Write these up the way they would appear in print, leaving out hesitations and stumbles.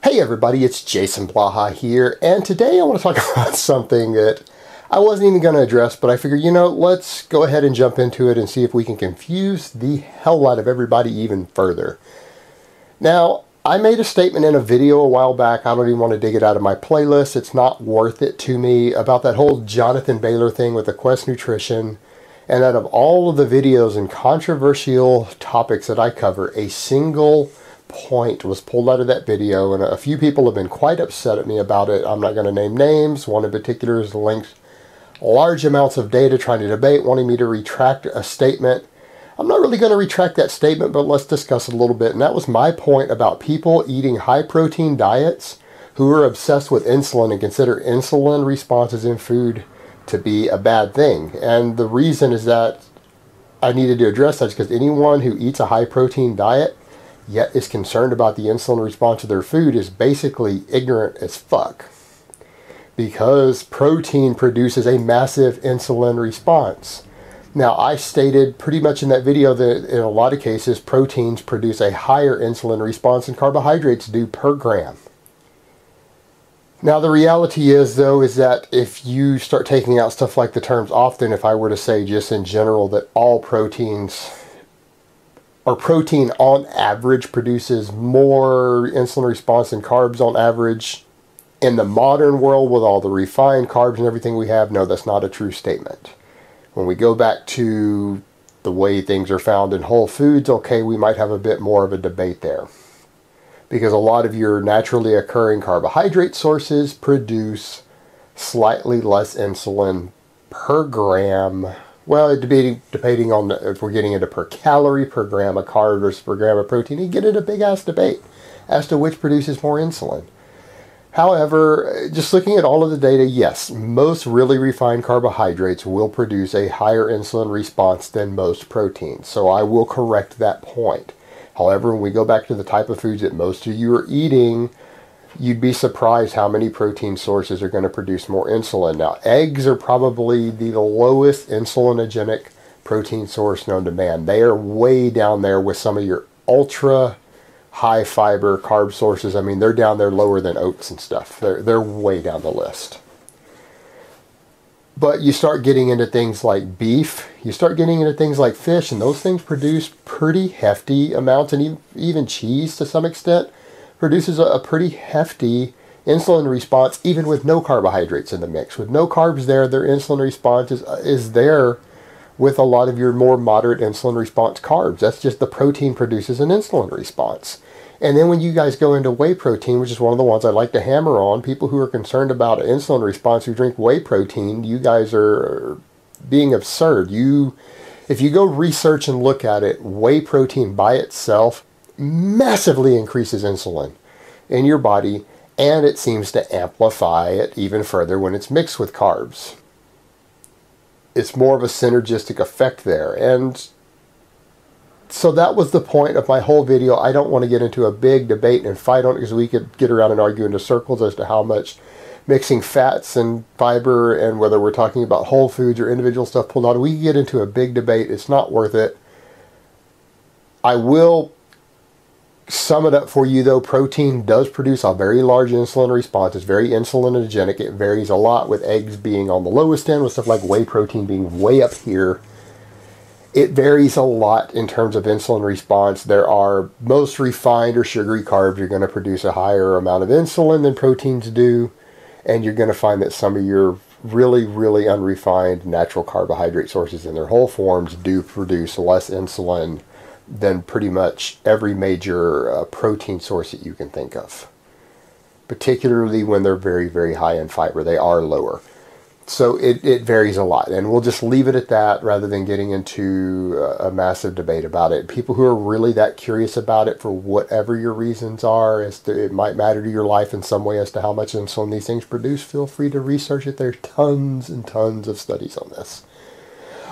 Hey everybody, it's Jason Blaha here, and today I want to talk about something that I wasn't even going to address, but I figured, let's go ahead and jump into it and see if we can confuse the hell out of everybody even further. Now, I made a statement in a video a while back. I don't even want to dig it out of my playlist. It's not worth it to me, about that whole Jonathan Baylor thing with the Quest Nutrition. And out of all of the videos and controversial topics that I cover, a single point was pulled out of that video, and a few people have been quite upset at me about it. I'm not going to name names. One in particular has linked large amounts of data trying to debate, wanting me to retract a statement. I'm not really going to retract that statement, but let's discuss it a little bit. And that was my point about people eating high protein diets who are obsessed with insulin and consider insulin responses in food to be a bad thing. And the reason is that I needed to address that is because anyone who eats a high protein diet yet is concerned about the insulin response to their food is basically ignorant as fuck. Because protein produces a massive insulin response. Now, I stated pretty much in that video that in a lot of cases, proteins produce a higher insulin response than carbohydrates do per gram. Now, the reality is, though, is that if you start taking out stuff like the terms often, if I were to say just in general that all proteins, or protein on average produces more insulin response than carbs on average, in the modern world with all the refined carbs and everything we have, no, that's not a true statement. When we go back to the way things are found in whole foods, okay, we might have a bit more of a debate there. Because a lot of your naturally occurring carbohydrate sources produce slightly less insulin per gram. Well, depending on if we're getting into per calorie, per gram of carb versus per gram of protein, you get into a big ass debate as to which produces more insulin. However, just looking at all of the data, yes, most really refined carbohydrates will produce a higher insulin response than most proteins. So I will correct that point. However, when we go back to the type of foods that most of you are eating, you'd be surprised how many protein sources are going to produce more insulin. Now, eggs are probably the lowest insulinogenic protein source known to man. They are way down there with some of your ultra high fiber carb sources. I mean, they're down there lower than oats and stuff. They're way down the list. But you start getting into things like beef, you start getting into things like fish, and those things produce pretty hefty amounts, and even cheese to some extent produces a pretty hefty insulin response, even with no carbohydrates in the mix. With no carbs there, their insulin response is there with a lot of your more moderate insulin response carbs. That's just the protein produces an insulin response. And then when you guys go into whey protein, which is one of the ones I like to hammer on, people who are concerned about insulin response who drink whey protein, you guys are being absurd. If you go research and look at it, whey protein by itself massively increases insulin in your body, and it seems to amplify it even further when it's mixed with carbs. It's more of a synergistic effect there. And so that was the point of my whole video. I don't want to get into a big debate and fight on it, because we could get around and argue into circles as to how much mixing fats and fiber and whether we're talking about whole foods or individual stuff pulled out. We could get into a big debate. It's not worth it. I will sum it up for you, though. Protein does produce a very large insulin response. It's very insulinogenic. It varies a lot, with eggs being on the lowest end, with stuff like whey protein being way up here. It varies a lot in terms of insulin response. There are most refined or sugary carbs are going to produce a higher amount of insulin than proteins do. And you're going to find that some of your really, really unrefined natural carbohydrate sources in their whole forms do produce less insulin than pretty much every major protein source that you can think of. Particularly when they're very, very high in fiber. They are lower. So it varies a lot, and we'll just leave it at that rather than getting into a massive debate about it. People who are really that curious about it, for whatever your reasons are, as to it might matter to your life in some way as to how much insulin these things produce, feel free to research it. There's tons and tons of studies on this.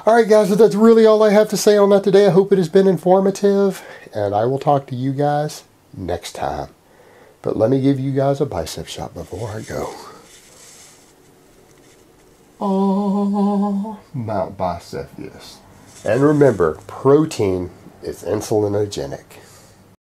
Alright guys, so that's really all I have to say on that today. I hope it has been informative, and I will talk to you guys next time. But let me give you guys a bicep shot before I go. Oh, Mount Biceps. And remember, protein is insulinogenic.